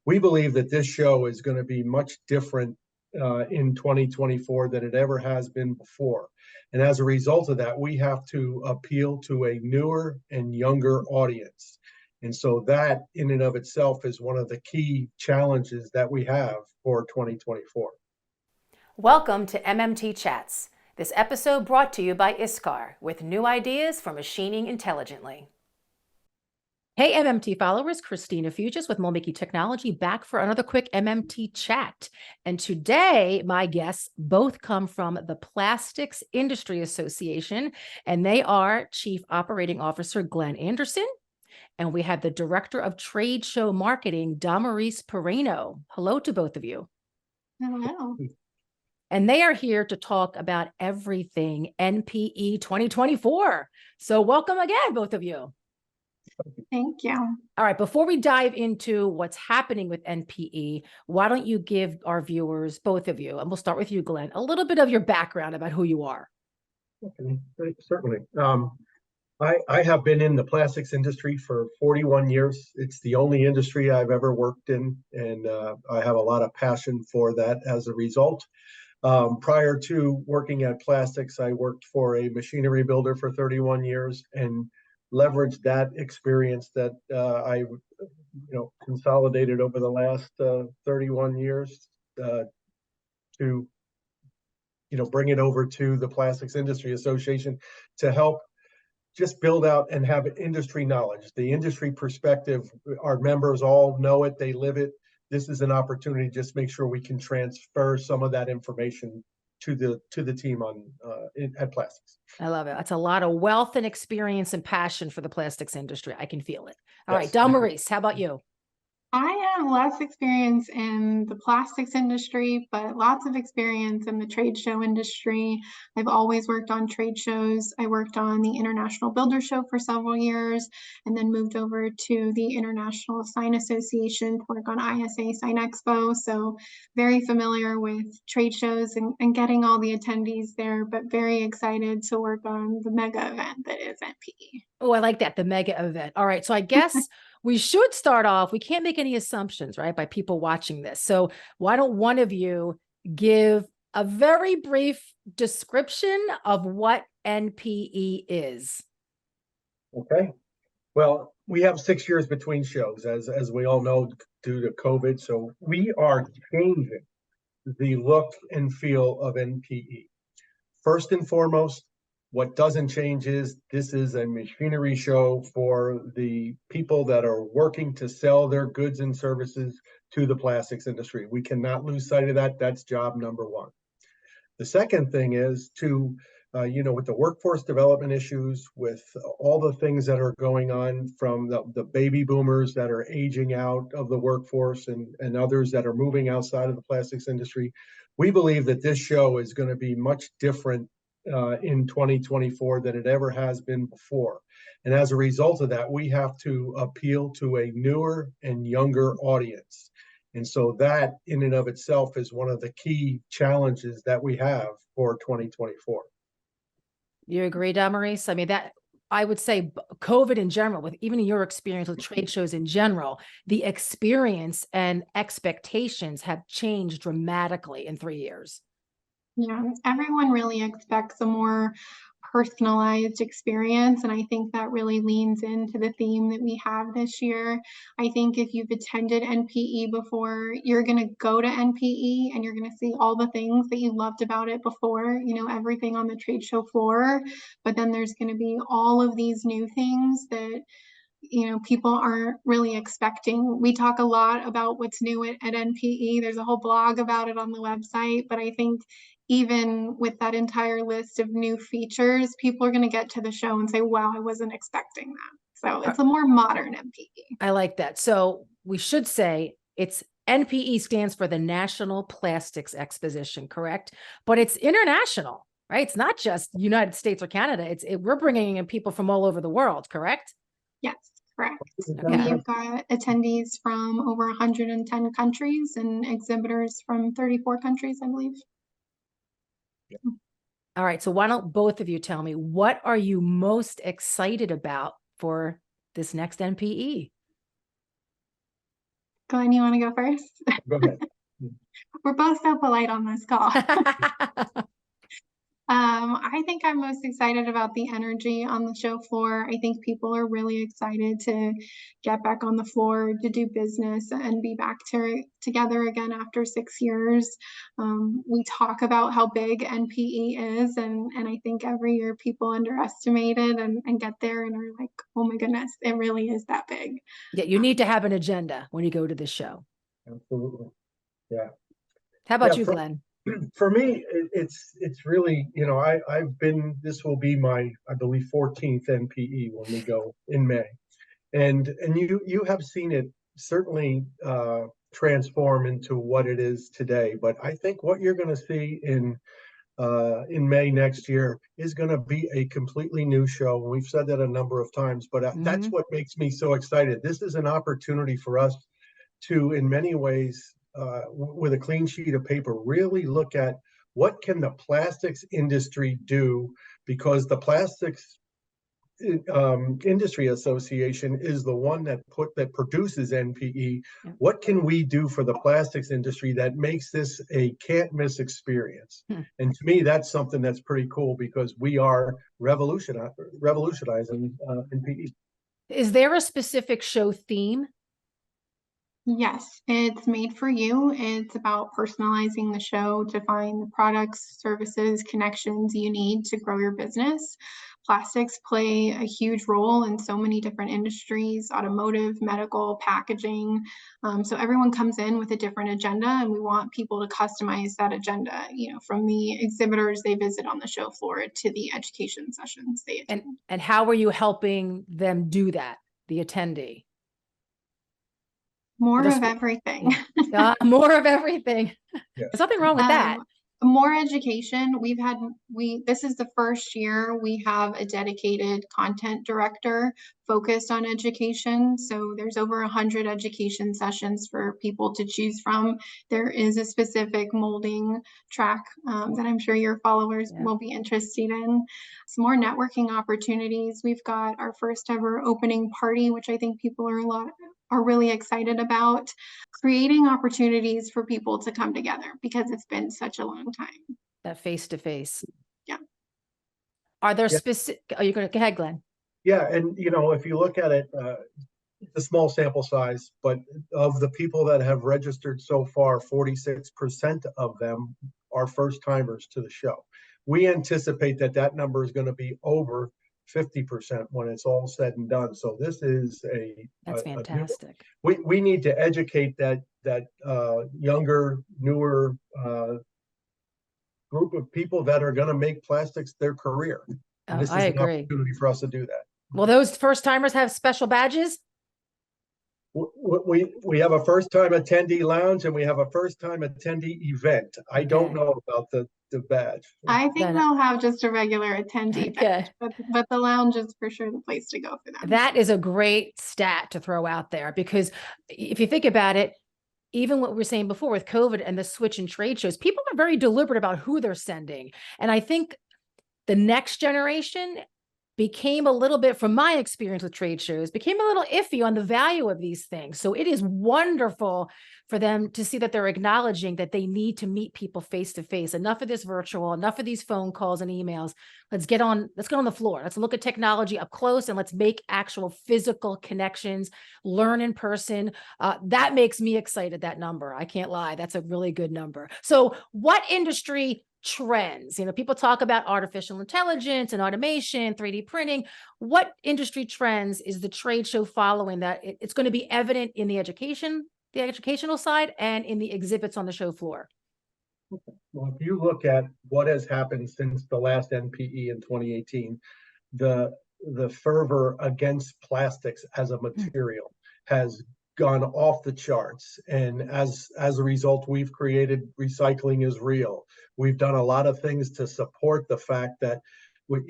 We believe that this show is going to be much different in 2024 than it ever has been before. And as a result of that, we have to appeal to a newer and younger audience. And so that in and of itself is one of the key challenges that we have for 2024. Welcome to MMT Chats. This episode brought to you by ISCAR with new ideas for machining intelligently. Hey MMT followers, Christina Fugis with MoldMaking Technology back for another quick MMT chat. And today my guests both come from the Plastics Industry Association, and they are Chief Operating Officer Glenn Anderson, and we have the Director of Trade Show Marketing, Damaris Piraino. Hello to both of you. Hello. And they are here to talk about everything NPE 2024. So welcome again, both of you. Thank you. All right, before we dive into what's happening with NPE, why don't you give our viewers, both of you, and we'll start with you, Glenn, a little bit of your background about who you are. Okay, certainly. I have been in the plastics industry for 41 years. It's the only industry I've ever worked in, and I have a lot of passion for that as a result. Prior to working at plastics, I worked for a machinery builder for 31 years and leveraged that experience that I consolidated over the last 31 years to bring it over to the Plastics Industry Association to help just build out and have industry knowledge, the industry perspective. Our members all know it, they live it. This is an opportunity to just make sure we can transfer some of that information to the team at Plastics. I love it. That's a lot of wealth and experience and passion for the plastics industry. I can feel it. All Yes. right, Damaris, how about you? I have less experience in the plastics industry, but lots of experience in the trade show industry. I've always worked on trade shows. I worked on the International Builder Show for several years, and then moved over to the International Sign Association to work on ISA Sign Expo. So very familiar with trade shows and getting all the attendees there, but very excited to work on the mega event that is NPE. Oh, I like that, the mega event. All right, so I guess we should start off, we can't make any assumptions, right, by people watching this. So why don't one of you give a very brief description of what NPE is? Okay. Well, we have 6 years between shows, as we all know, due to COVID. So we are changing the look and feel of NPE. First and foremost, what doesn't change is this is a machinery show for the people that are working to sell their goods and services to the plastics industry. We cannot lose sight of that. That's job number one. The second thing is to, with the workforce development issues, with all the things that are going on from the baby boomers that are aging out of the workforce and others that are moving outside of the plastics industry, we believe that this show is going to be much different in 2024 than it ever has been before. And as a result of that, we have to appeal to a newer and younger audience. And so that in and of itself is one of the key challenges that we have for 2024. You agree, Damaris? I mean, that I would say COVID in general, with even your experience with trade shows in general, the experience and expectations have changed dramatically in 3 years. Yeah, everyone really expects a more personalized experience, and I think that really leans into the theme that we have this year. I think if you've attended NPE before, you're going to go to NPE and you're going to see all the things that you loved about it before, everything on the trade show floor, but then there's going to be all of these new things that people aren't really expecting. We talk a lot about what's new at NPE. There's a whole blog about it on the website, but I think even with that entire list of new features, people are going to get to the show and say, wow, I wasn't expecting that. So it's a more modern NPE. I like that. So we should say it's NPE stands for the National Plastics Exposition, correct? But it's international, right? It's not just United States or Canada. We're bringing in people from all over the world, correct? Yes, correct. Okay. We've got attendees from over 110 countries and exhibitors from 34 countries, I believe. All right. So why don't both of you tell me, what are you most excited about for this next NPE? Glenn, you want to go first? Go ahead. We're both so polite on this call. I think I'm most excited about the energy on the show floor. I think people are really excited to get back on the floor to do business and be back together again after 6 years. We talk about how big NPE is, and I think every year people underestimate it and get there and are like, oh my goodness, it really is that big. Yeah, you need to have an agenda when you go to this show. Absolutely. Yeah. How about Yeah, you, Glenn? For me, it's really, I've been, this will be my, I believe, 14th NPE when we go in May. And you have seen it certainly transform into what it is today. But I think what you're going to see in May next year is going to be a completely new show. And we've said that a number of times, but that's what makes me so excited. This is an opportunity for us to, in many ways, with a clean sheet of paper, really look at what can the plastics industry do, because the Plastics Industry Association is the one that produces NPE. Yeah. What can we do for the plastics industry that makes this a can't miss experience? And to me, that's something that's pretty cool, because we are revolutionizing NPE. Is there a specific show theme? Yes, it's made for you. It's about personalizing the show to find the products, services, connections you need to grow your business. Plastics play a huge role in so many different industries: automotive, medical, packaging. So everyone comes in with a different agenda, and we want people to customize that agenda, from the exhibitors they visit on the show floor to the education sessions they attend. And how are you helping them do that, the attendee? More of everything. More of everything. Yes. There's nothing wrong with that. More education. This is the first year we have a dedicated content director focused on education. So there's over 100 education sessions for people to choose from. There is a specific molding track that I'm sure your followers will be interested in. Some more networking opportunities. We've got our first ever opening party, which I think people are really excited about. Creating opportunities for people to come together, because it's been such a long time. That face-to-face. Yeah. Are there specific, are you going to go ahead, Glenn? Yeah. And, if you look at it, it's a small sample size, but of the people that have registered so far, 46% of them are first timers to the show. We anticipate that number is going to be over 50% when it's all said and done. So this is that's fantastic. We need to educate that younger, newer group of people that are going to make plastics their career. And this is an opportunity for us to do that. Will those first timers have special badges? We have a first time attendee lounge, and we have a first time attendee event. I don't know about the badge. I think they'll have just a regular attendee badge, but the lounge is for sure the place to go for them. That is a great stat to throw out there, because if you think about it, even what we were saying before with COVID and the switch in trade shows, people are very deliberate about who they're sending. And I think the next generation became a little bit, from my experience with trade shows, became a little iffy on the value of these things. So it is wonderful for them to see that they're acknowledging that they need to meet people face to face. Enough of this virtual, enough of these phone calls and emails. Let's get on the floor. Let's look at technology up close, and let's make actual physical connections, learn in person. That makes me excited, that number. I can't lie. That's a really good number. So what industry trends? People talk about artificial intelligence and automation, 3D printing. What industry trends is the trade show following that it's going to be evident in the educational side and in the exhibits on the show floor? Well, if you look at what has happened since the last NPE in 2018, the fervor against plastics as a material has gone off the charts. And as a result, we've created Recycling is Real. We've done a lot of things to support the fact that we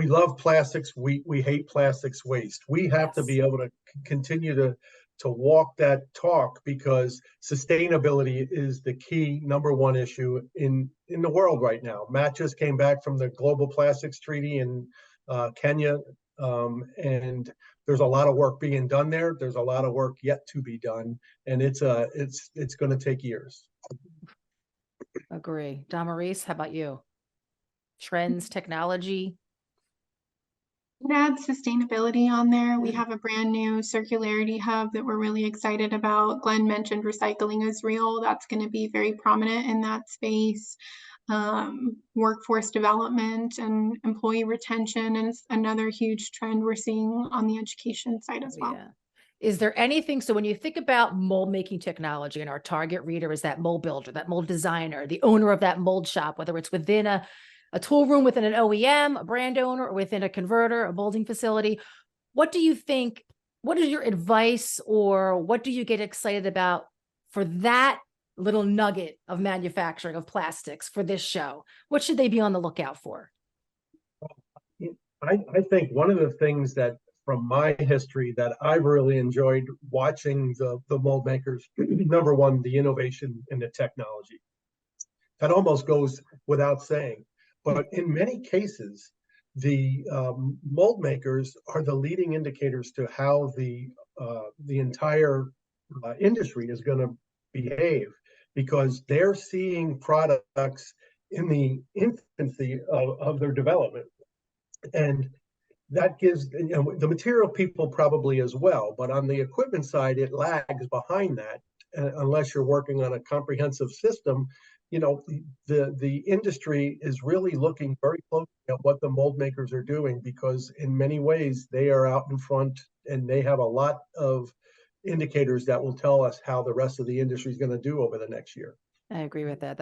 love plastics. We hate plastics waste. We have to be able to continue to walk that talk, because sustainability is the key #1 issue in the world right now. Matt just came back from the Global Plastics Treaty in Kenya, and there's a lot of work being done there. There's a lot of work yet to be done, and it's going to take years. Agree. Damaris, how about you? Trends, technology? It adds sustainability on there. We have a brand new circularity hub that we're really excited about. Glenn mentioned recycling is real. That's going to be very prominent in that space. Workforce development and employee retention is another huge trend we're seeing on the education side as well. Yeah. Is there anything, so when you think about mold making technology and our target reader is that mold builder, that mold designer, the owner of that mold shop, whether it's within a tool room within an OEM, a brand owner, or within a converter, a molding facility, what do you think, what is your advice, or what do you get excited about for that little nugget of manufacturing of plastics for this show? What should they be on the lookout for? I think one of the things that from my history that I've really enjoyed watching the mold makers, number one, the innovation in the technology. That almost goes without saying. But in many cases, the mold makers are the leading indicators to how the entire industry is going to behave, because they're seeing products in the infancy of their development. And that gives, you know, the material people probably as well, but on the equipment side, it lags behind that unless you're working on a comprehensive system. You know, the industry is really looking very closely at what the mold makers are doing, because in many ways they are out in front and they have a lot of indicators that will tell us how the rest of the industry is going to do over the next year. I agree with that.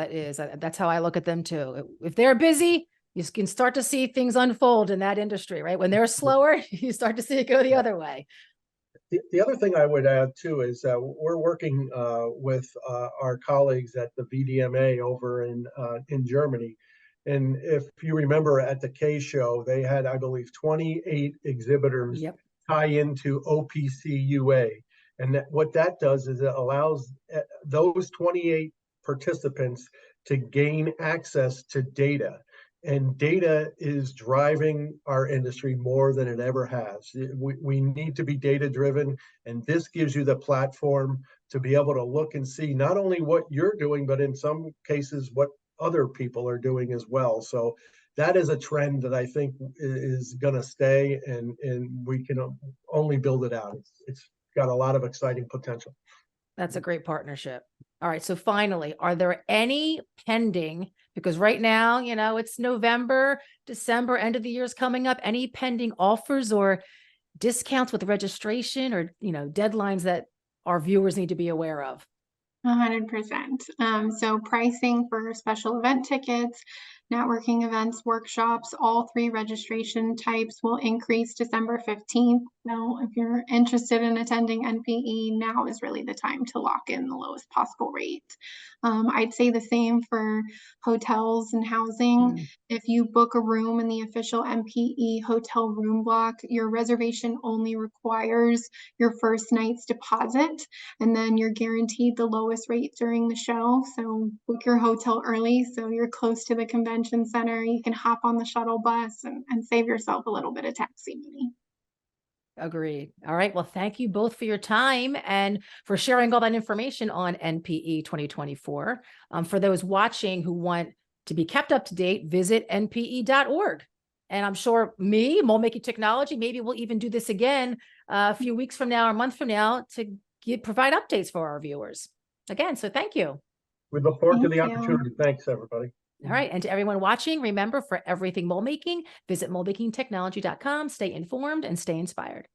That's how I look at them too. If they're busy, you can start to see things unfold in that industry, right? When they're slower, you start to see it go the other way. The other thing I would add too is we're working with our colleagues at the VDMA over in Germany. And if you remember at the K show, they had, I believe, 28 exhibitors tie into OPC UA. And what that does is it allows those 28 participants to gain access to data. And data is driving our industry more than it ever has. We need to be data driven, and this gives you the platform to be able to look and see not only what you're doing, but in some cases what other people are doing as well. So that is a trend that I think is going to stay, and we can only build it out. It's got a lot of exciting potential. That's a great partnership. All right. So finally, are there any pending, because right now, you know, it's November, December, end of the year is coming up, any pending offers or discounts with registration or, you know, deadlines that our viewers need to be aware of? 100%. So pricing for special event tickets, networking events, workshops, all three registration types will increase December 15th. So if you're interested in attending NPE, now is really the time to lock in the lowest possible rate. I'd say the same for hotels and housing. If you book a room in the official NPE hotel room block, your reservation only requires your first night's deposit, and then you're guaranteed the lowest rate during the show. So book your hotel early so you're close to the convention center. You can hop on the shuttle bus and save yourself a little bit of taxi money. Agreed. All right. Well, thank you both for your time and for sharing all that information on NPE 2024. For those watching who want to be kept up to date, visit npe.org. And I'm sure MoldMaking Technology, maybe we'll even do this again a few weeks from now or a month from now to provide updates for our viewers. Again, so thank you. We look forward to the opportunity. Thanks, everybody. All right. And to everyone watching, remember, for everything mold making, visit moldmakingtechnology.com. Stay informed and stay inspired.